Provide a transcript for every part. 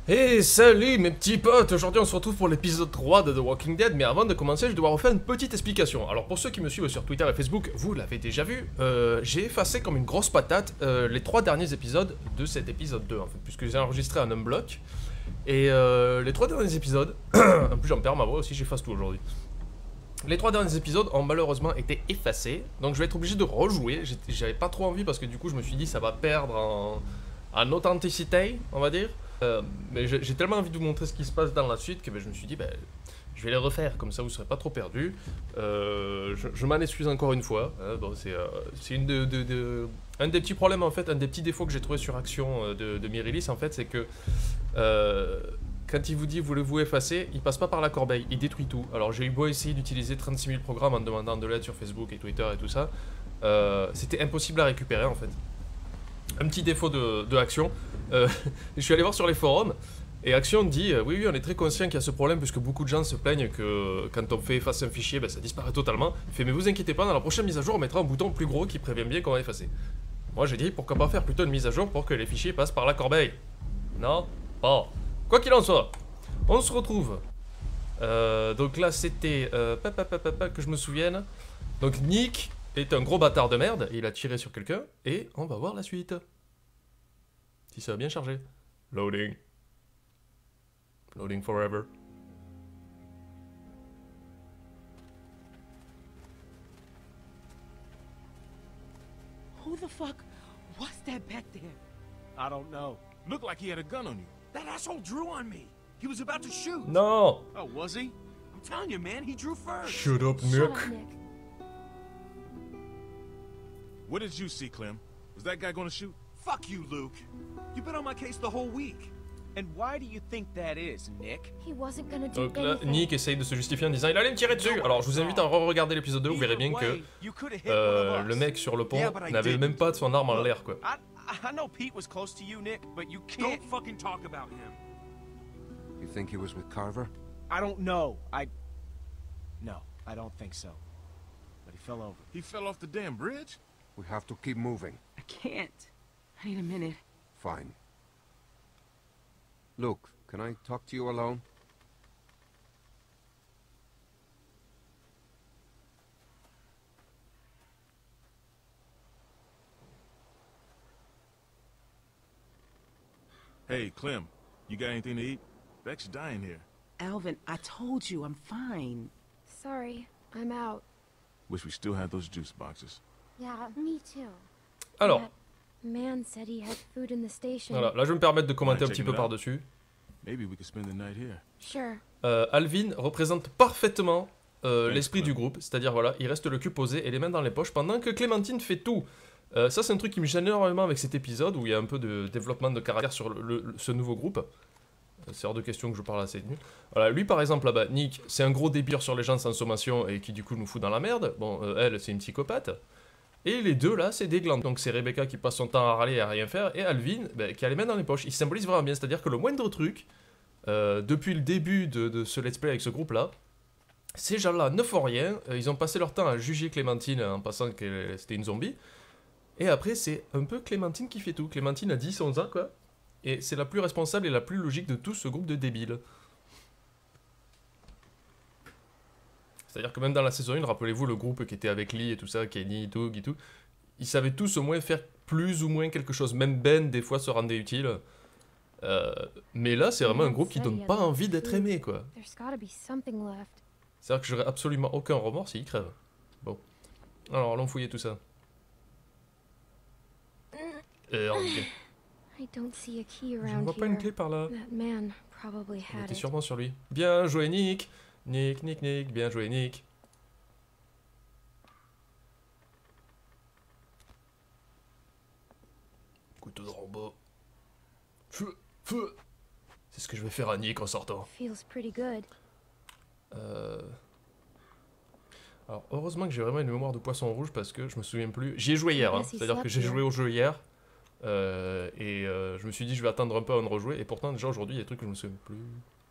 Hey salut mes petits potes, aujourd'hui on se retrouve pour l'épisode 3 de The Walking Dead, mais avant de commencer je dois refaire une petite explication. Alors pour ceux qui me suivent sur Twitter et Facebook, vous l'avez déjà vu, j'ai effacé comme une grosse patate les 3 derniers épisodes de cet épisode 2 en fait, puisque j'ai enregistré en un bloc. Et les 3 derniers épisodes, en plus j'en perds ma voix aussi, j'efface tout aujourd'hui. Les 3 derniers épisodes ont malheureusement été effacés, donc je vais être obligé de rejouer, j'avais pas trop envie parce que du coup je me suis dit ça va perdre en authenticité, on va dire. Mais j'ai tellement envie de vous montrer ce qui se passe dans la suite que je me suis dit, je vais les refaire, comme ça vous serez pas trop perdus. Je m'en excuse encore une fois. Bon, c'est un des petits problèmes, en fait, un des petits défauts que j'ai trouvé sur Action de Myrilis, en fait, c'est que quand il vous dit voulez-vous effacer, il passe pas par la corbeille, il détruit tout. Alors j'ai eu beau essayer d'utiliser 36 000 programmes en demandant de l'aide sur Facebook et Twitter et tout ça, c'était impossible à récupérer en fait. Un petit défaut de Action. Je suis allé voir sur les forums et Action dit oui, on est très conscient qu'il y a ce problème puisque beaucoup de gens se plaignent que quand on fait effacer un fichier, ça disparaît totalement. Il fait mais vous inquiétez pas, dans la prochaine mise à jour on mettra un bouton plus gros qui prévient bien qu'on va effacer. Moi j'ai dit pourquoi pas faire plutôt une mise à jour pour que les fichiers passent par la corbeille. Non, pas. Quoi qu'il en soit, on se retrouve. Donc là c'était que je me souvienne. Donc Nick est un gros bâtard de merde, il a tiré sur quelqu'un et on va voir la suite. Si ça va bien charger. Loading. Loading forever. Who the fuck was that back there? I don't know. Looked like he had a gun on you. That asshole drew on me. He was about to shoot. Non. Oh, was he? I'm telling you, man, he drew first. Shut up, Nick. What did you see, Clem? Was that guy gonna shoot? Fuck you, Luke. You've been on my case the whole week. And why do you think that is, Nick? He wasn't gonna do Donc là, anything. Nick essaye de se justifier en disant il allait me tirer dessus. Alors je vous invite à re-regarder l'épisode 2, vous verrez bien que le mec sur le pont n'avait même pas de son arme en l'air quoi. I know Pete was close to you, Nick, but you can't fucking talk about him. You think he was with Carver? I don't know. No, I don't think so. But he fell over. He fell off the damn bridge? We have to keep moving. I can't. I need a minute. Fine. Luke, can I talk to you alone? Hey, Clem, you got anything to eat? Beck's dying here. Alvin, I told you I'm fine. Sorry, I'm out. Wish we still had those juice boxes. Yeah, me too. Alors, That man said he had food in the station. voilà, là je vais me permettre de commenter un Ouais, petit check peu it out. par-dessus. Maybe we could spend the night here. Sure. Alvin représente parfaitement l'esprit Clem. du groupe, c'est-à-dire voilà, il reste le cul posé et les mains dans les poches pendant que Clémentine fait tout. Ça c'est un truc qui me gêne énormément avec cet épisode où il y a un peu de développement de caractère sur ce nouveau groupe. C'est hors de question que je parle assez de nu. Voilà, lui par exemple là-bas, Nick, c'est un gros débile sur les gens sans sommation et qui du coup nous fout dans la merde. Bon, elle c'est une psychopathe. Et les deux là, c'est des glandes. Donc c'est Rebecca qui passe son temps à râler et à rien faire, et Alvin qui a les mains dans les poches. Il symbolise vraiment bien, c'est-à-dire que le moindre truc, depuis le début de ce let's play avec ce groupe là, ces gens-là ne font rien, ils ont passé leur temps à juger Clémentine en pensant que c'était une zombie, et après c'est un peu Clémentine qui fait tout. Clémentine a 10-11 ans quoi, et c'est la plus responsable et la plus logique de tout ce groupe de débiles. C'est-à-dire que même dans la saison 1, rappelez-vous le groupe qui était avec Lee et tout ça, Kenny, Doug et tout, ils savaient tous au moins faire plus ou moins quelque chose. Même Ben, des fois, se rendait utile. Mais là, c'est vraiment un groupe qui donne pas envie d'être aimé, quoi. There's gotta be something left. C'est-à-dire que j'aurais absolument aucun remords s'il crève. Bon. Alors, allons fouiller tout ça. I don't see a key Je ne around vois pas une here. clé par là. That man probably Il had était it. sûrement sur lui. Bien joué, Nick. Nick, Nick, Nick. Bien joué, Nick. Couteau de robot. Feu, feu. C'est ce que je vais faire à Nick en sortant. Feels pretty good. Alors, heureusement que j'ai vraiment une mémoire de poisson rouge parce que je me souviens plus. J'y ai joué hier, hein. Yes, he C'est-à-dire que slept j'ai here. joué au jeu hier. Je me suis dit, je vais attendre un peu avant de rejouer. Et pourtant, déjà aujourd'hui, il y a des trucs que je me souviens plus.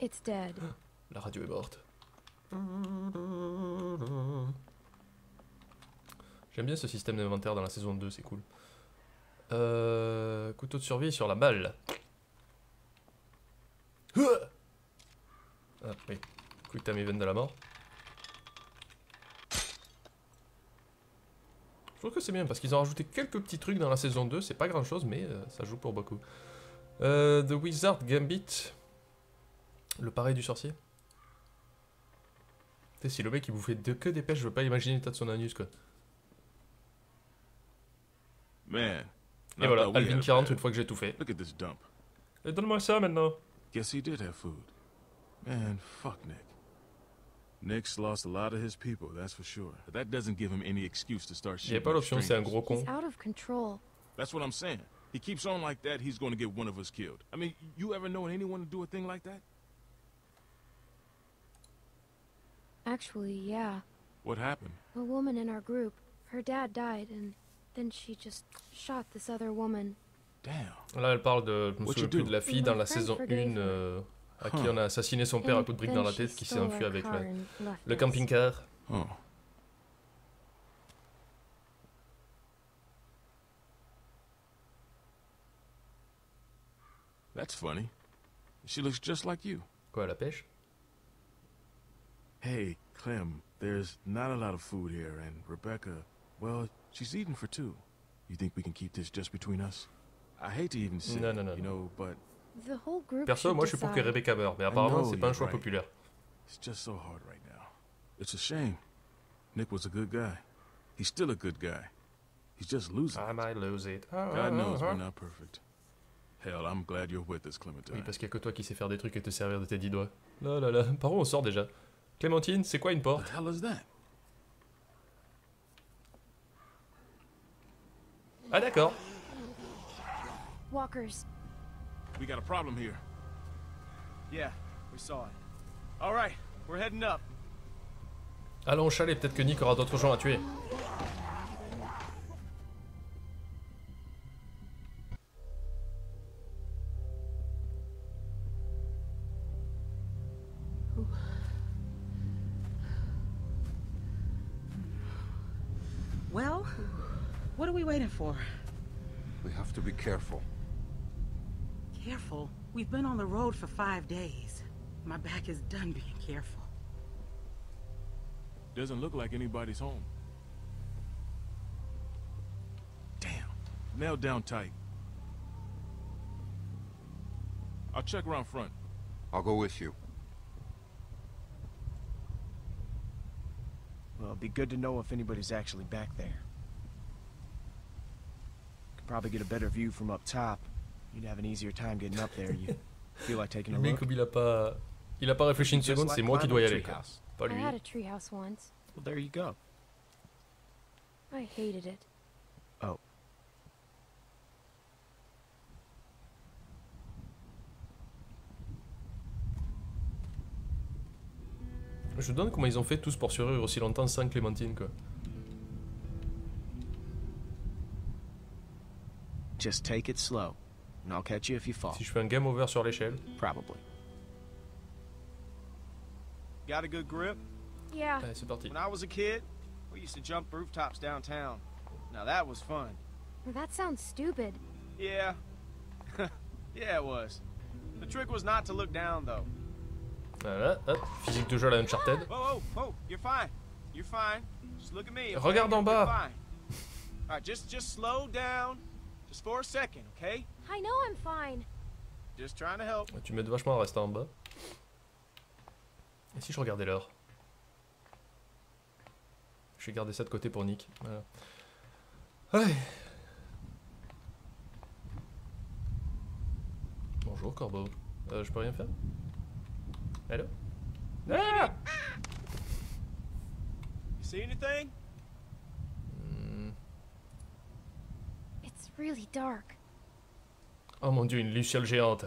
It's dead. La radio est morte. J'aime bien ce système d'inventaire dans la saison 2, c'est cool. Couteau de survie sur la balle. Ah oui, quick time event de la mort. Je trouve que c'est bien parce qu'ils ont rajouté quelques petits trucs dans la saison 2, c'est pas grand chose mais ça joue pour beaucoup. The Wizard Gambit. Le pareil du sorcier. Tu sais, si le mec il bouffait que des pêches, je veux pas imaginer l'état de son anus quoi. Man. Et voilà, Alvin 40 une fois que j'ai tout fait. Look at this dump. Et donne-moi ça maintenant. Guess he did have food. Man, fuck Nick. Nick's lost a lot of his people, that's for sure. But that doesn't give him any excuse to start Il n'y a shooting pas at l'option, c'est un strangers. gros con. He's out of control. That's what I'm saying. He keeps on like that, he's gonna get one of us killed. I mean, you ever known anyone to do a thing like that? Actually, yeah. What happened? A woman in our group. Her dad died, and then she just shot this other woman. Damn. Là, elle parle de, je me What souviens you plus do? de la fille dans la saison 1 à qui on a assassiné son père à And coup de briques then dans la she tête qui s'est stole enfui our avec car le and left us. camping-car. Oh. That's funny. She looks just like you. Quoi, la pêche? Hey, Clem, there's not a lot of food here, and Rebecca, well, she's eating for two. You think we can keep this just between us? I hate to even say, No, you know, but The whole group Perso, should moi je suis pour que decide. Rebecca meure, mais apparemment know, c'est pas un you're choix right. populaire. it's just so hard right now. It's a shame. Nick was a good guy. He's still a good guy. He's just losing. I might lose it. God knows we're not perfect. Hell, I'm glad you're with us, Oui, Clementine. parce qu'il y a que toi qui sais faire des trucs et te servir de tes 10 doigts. Là là là, par où on sort déjà? Clémentine, c'est quoi une What porte? the hell is that? Ah d'accord. Walkers. We got a problem here. Yeah, we saw it. All right, we're heading up. Allons au chalet, peut-être que Nick aura d'autres gens à tuer. Well, what are we waiting for? We have to be careful. Careful. We've been on the road for 5 days. My back is done being careful. Doesn't look like anybody's home. Damn. Nailed down tight. I'll check around front. I'll go with you. Well, it'd be good to know if anybody's actually back there. Could probably get a better view from up top. You'd have an easier time getting up there. You feel like taking a Le mec, look? comme il a pas réfléchi une Just seconde, like c'est moi qui dois y climbing aller. a Quoi. treehouse. Pas I lui. had a treehouse once. Well, there you go. I hated it. Oh. Je me demande comment ils ont fait tous pour survivre aussi longtemps sans Clémentine quoi. Just take it slow, and I'll catch you if you fall. Si je fais un game over sur l'échelle. Probably. Got a good grip? Yeah. Allez, c'est parti. When I was a kid, we used to jump rooftops downtown. Now that was fun. That sounds stupid. Yeah. Yeah, it was. The trick was not to look down, though. Voilà, hop, physique de jeu à la Uncharted. Whoa, whoa, whoa, you're fine. You're fine. Just look at me. Okay? Regarde en bas. You're fine. All right, just slow down. Just for a second, okay? I know I'm fine. Just trying to help. Tu m'aides vachement à rester en bas. Et si je regardais l'heure? Je vais garder ça de côté pour Nick. Voilà. Ouais. Bonjour Corbeau. Je peux rien faire? Allô? Ah! You see anything? It's really dark. Oh mon dieu, une luciole géante.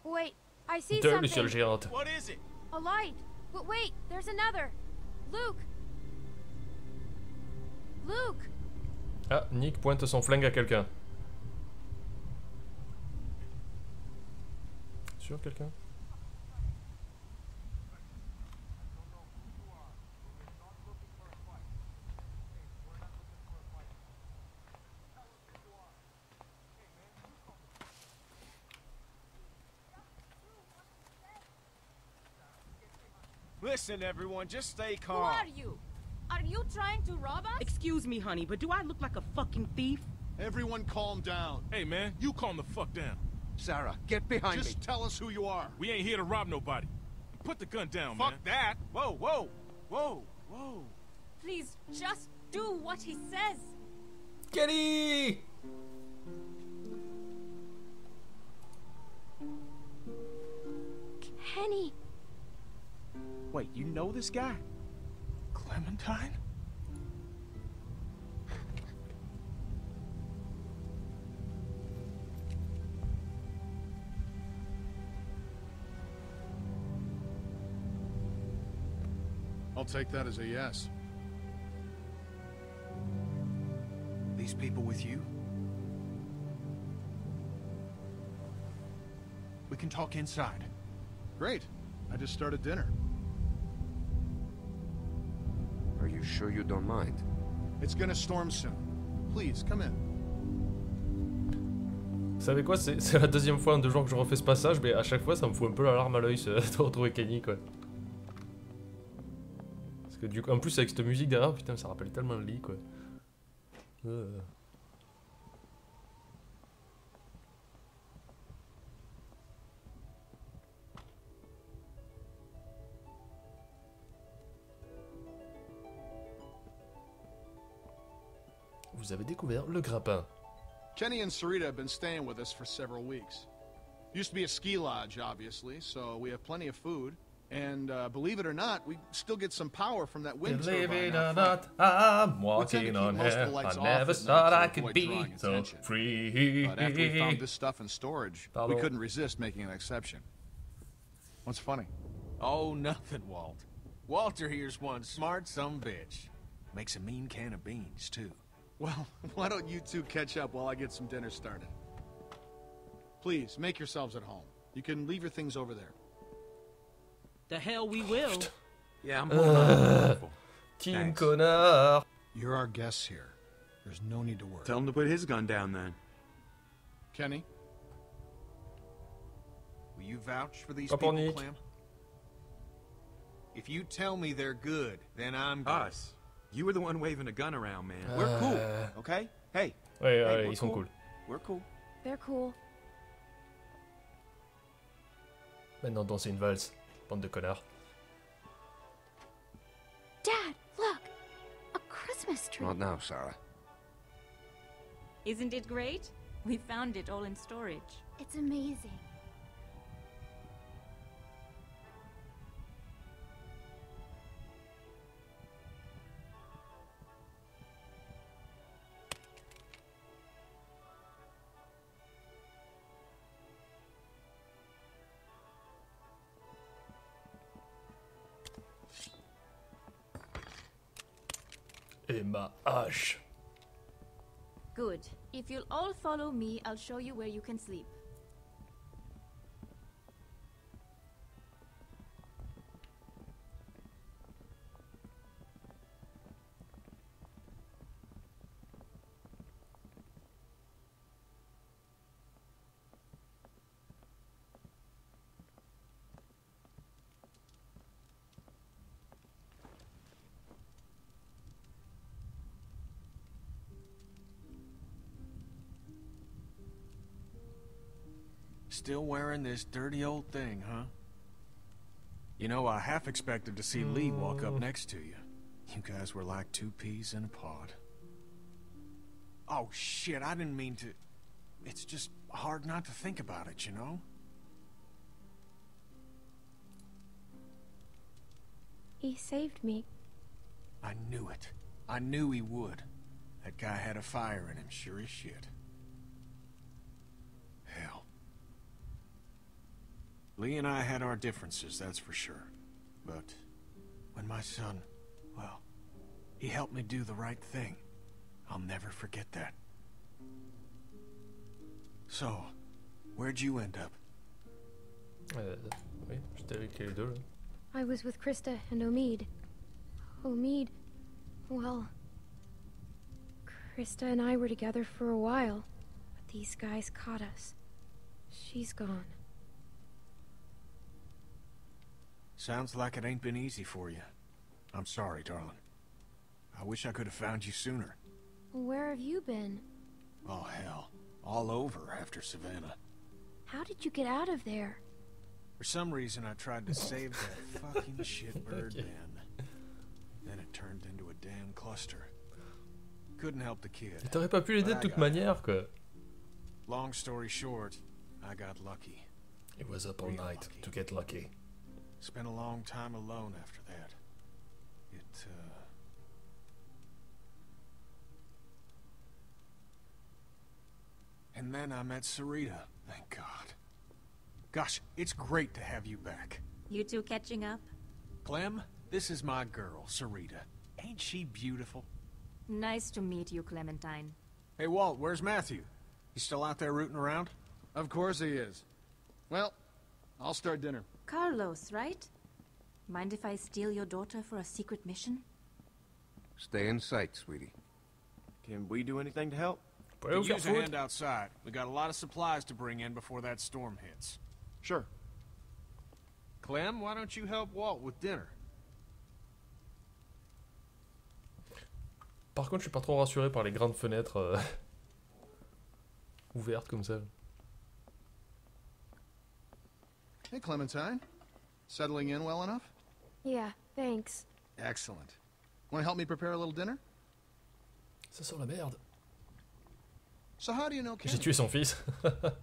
Wait, I see Deux lucioles something. géantes. What is it? A light. But wait, there's another. Luke. Luke. Ah, Nick pointe son flingue à quelqu'un. Sur quelqu'un? Listen, everyone, just stay Who calm. are you? Are you trying to rob us? Excuse me, honey, but do I look like a fucking thief? Everyone calm down. Hey, man, you calm the fuck down. Sarah, get behind me. Just tell us who you are. We ain't here to rob nobody. Put the gun down, Fuck man. that. Whoa, whoa, whoa, whoa. Please, just do what he says. Kenny! Kenny! Wait, you know this guy? Clementine? I'll take that as a yes. These people with you? We can talk inside. Great. I just started dinner. Are you sure you don't mind? It's gonna storm soon. Please, come in. Vous savez quoi, c'est la deuxième fois en 2 jours que je refais ce passage, mais à chaque fois ça me fout un peu la larme à l'œil de retrouver Kenny, quoi. Parce que du coup, en plus avec cette musique derrière, putain, ça rappelle tellement le lit, quoi. Vous avez découvert le grappin. Kenny and Sarita have been staying with us for several weeks. Used to be a ski lodge, obviously, so we have plenty of food. And believe it or not, we still get some power from that wind Believe turbine it or out not, front. I'm We tend to walking keep on most of air. the lights I off never at thought night I to could avoid be drawing so attention. free. But after we found this stuff in storage, we Pardon. couldn't resist making an exception. What's funny? Oh, nothing, Walt. Walter here's one smart sumbitch. Makes a mean can of beans, too. Well, why don't you two catch up while I get some dinner started? Please, make yourselves at home. You can leave your things over there. The hell we will. Yeah, I'm holding Team Thanks. connard. You're our guests here. There's no need to worry. Tell him to put his gun down then. Kenny? Will you vouch for these Pas people, pour Nick. Clem? If you tell me they're good, then I'm good. Us. You were the one waving a gun around, man. We're cool, okay? Hey, Ouais, hey, ouais, we're ils sont cool. We're cool. They're cool. Maintenant, danser une valse. Bande de connards. Dad, look! A Christmas tree. Not now, Sarah. Isn't it great? We found it all in storage. It's amazing. Et ma hache. Good. If you'll all follow me, I'll show you where you can sleep. Still wearing this dirty old thing, huh? You know, I half expected to see Lee walk up next to you. You guys were like 2 peas in a pod. Oh, shit, I didn't mean to... It's just hard not to think about it, you know? He saved me. I knew it. I knew he would. That guy had a fire in him, sure as shit. Hell. Lee and I had our differences, that's for sure. But when my son, well, he helped me do the right thing. I'll never forget that. So, where'd you end up? Oui, j'étais avec les deux là. I was with Krista and Omid. Omid, well, Krista and I were together for a while, but these guys caught us. She's gone. Sounds like it ain't been easy for you. I'm sorry, darling. I wish I could have found you sooner. Where have you been? Oh, hell. All over after Savannah. How did you get out of there? For some reason, I tried to save that fucking shitbird then. Then it turned into a damn cluster. Couldn't help the kid. T'aurais pas pu l'aider de toute manière, quoi. Long story short, I got lucky. He was up all night to get lucky. Spent a long time alone after that. And then I met Sarita, thank God. Gosh, it's great to have you back. You two catching up? Clem, this is my girl, Sarita. Ain't she beautiful? Nice to meet you, Clementine. Hey, Walt, where's Matthew? He's still out there rooting around? Of course he is. Well, I'll start dinner. Carlos, right? Mind if I steal your daughter for a secret mission? Stay in sight, sweetie. Can we do anything to help? Could use a hand outside. We got a lot of supplies to bring in before that storm hits. Sure. Clem, why don't you help Walt with dinner? Par contre, je suis pas trop rassuré par les grandes fenêtres ouvertes comme ça. Hey, Clementine. Settling in well enough? Yeah, thanks. Excellent. Want to help me prepare a little dinner? Ça sent la merde. So how do you know J'ai Kenny? tué son fils.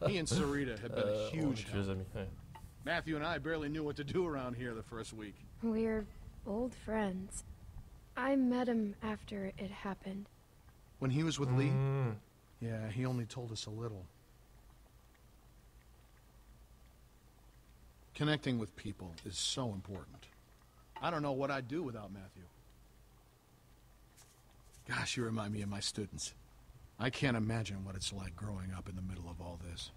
He and Sarita have been a huge help. Amis, ouais. Matthew and I barely knew what to do around here the first week. We're old friends. I met him after it happened. When he was with Lee? Yeah, he only told us a little. Connecting with people is so important. I don't know what I'd do without Matthew. Gosh, you remind me of my students. I can't imagine what it's like growing up in the middle of all this.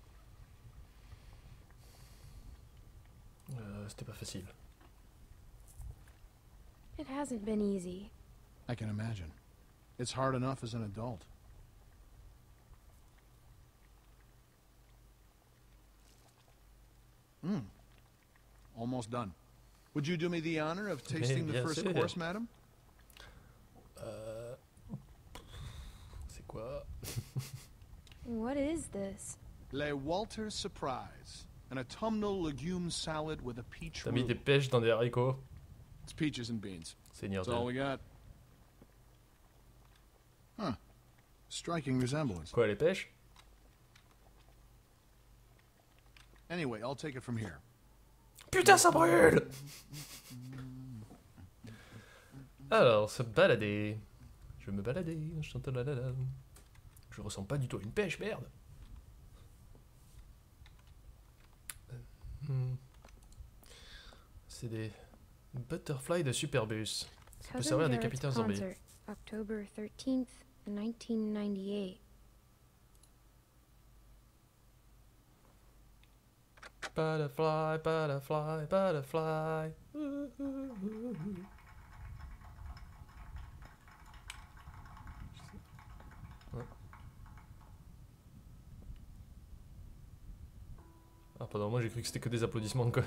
C'était pas facile. It hasn't been easy. I can imagine. It's hard enough as an adult. Almost done. Would you do me the honor of tasting the first course, madam? C'est quoi? What is this? Le Walter Surprise. An autumnal legume salad with a peach T'as mis roux. des pêches dans des haricots? It's peaches and beans. Seigneur That's all we Dieu. got. Huh. Striking resemblance. Quoi, les pêches? Anyway, I'll take it from here. Putain, ça brûle! Alors, se balader. Je me balader, je chante la la la. Je ressens pas du tout une pêche, merde. C'est des butterflies de Superbus. Ça peut servir à des capitaines zombies. Concert, October 13th, 1998. Butterfly, butterfly, butterfly. Ah, pendant un moment j'ai cru que c'était que des applaudissements quoi.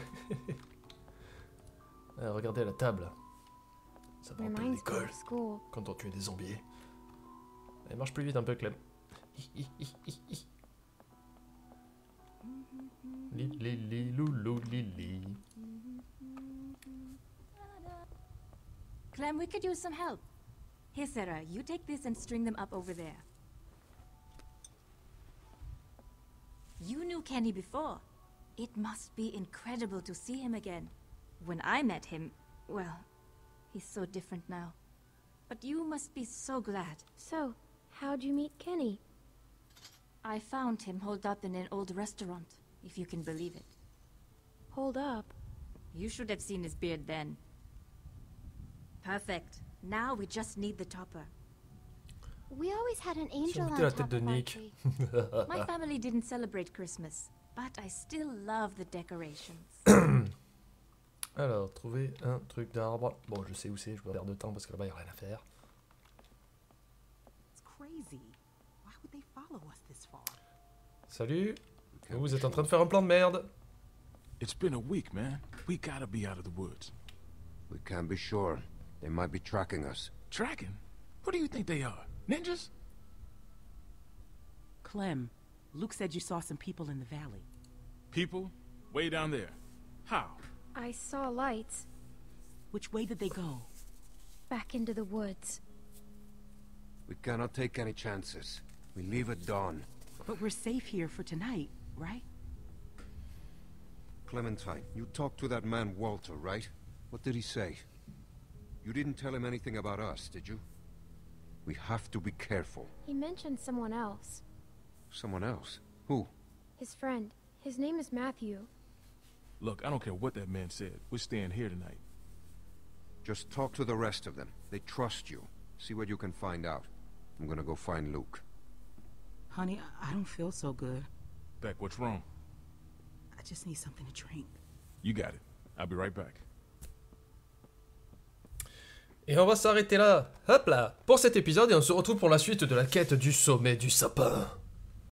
Regardez la table. Ça me rappelle l'école quand on tuait des zombies. Elle marche plus vite un peu, Clem. Lili, loulou, lili. Clem, we could use some help. Here, Sarah, you take this and string them up over there. You knew Kenny before. It must be incredible to see him again. When I met him, well, he's so different now. But you must be so glad. So, how'd you meet Kenny? I found him holed up in an old restaurant, if you can believe it. Hold up. You should have seen his beard then. Perfect. Now we just need the topper. We always had an angel J'ai on la top tête de of our Nick. tree. My family didn't celebrate Christmas, but I still love the decorations. Alors, trouver un truc d'arbre. Bon, je sais où c'est, je vais perdre de temps parce que là-bas, il n'y a rien à faire. It's crazy. Why would they follow us this far? Salut! Vous êtes en train de faire un plan de merde! It's been a week, man. We gotta be out of the woods. We can't be sure. They might be tracking us. Tracking? What do you think they are? Ninjas? Clem, Luke said you saw some people in the valley. People? Way down there. How? I saw lights Which way did they go? back into the woods. We cannot take any chances. We leave at dawn. But we're safe here for tonight, right? Clementine, you talked to that man Walter, right? What did he say? You didn't tell him anything about us, did you? We have to be careful. He mentioned someone else. Someone else? Who? His friend. His name is Matthew. Look, I don't care what that man said. We're staying here tonight. Just talk to the rest of them. They trust you. See what you can find out. I'm gonna go find Luke. Honey, I don't feel so good. Beck, what's wrong? I just need something to drink. You got it. I'll be right back. Et on va s'arrêter là, hop là, pour cet épisode, et on se retrouve pour la suite de la quête du sommet du sapin.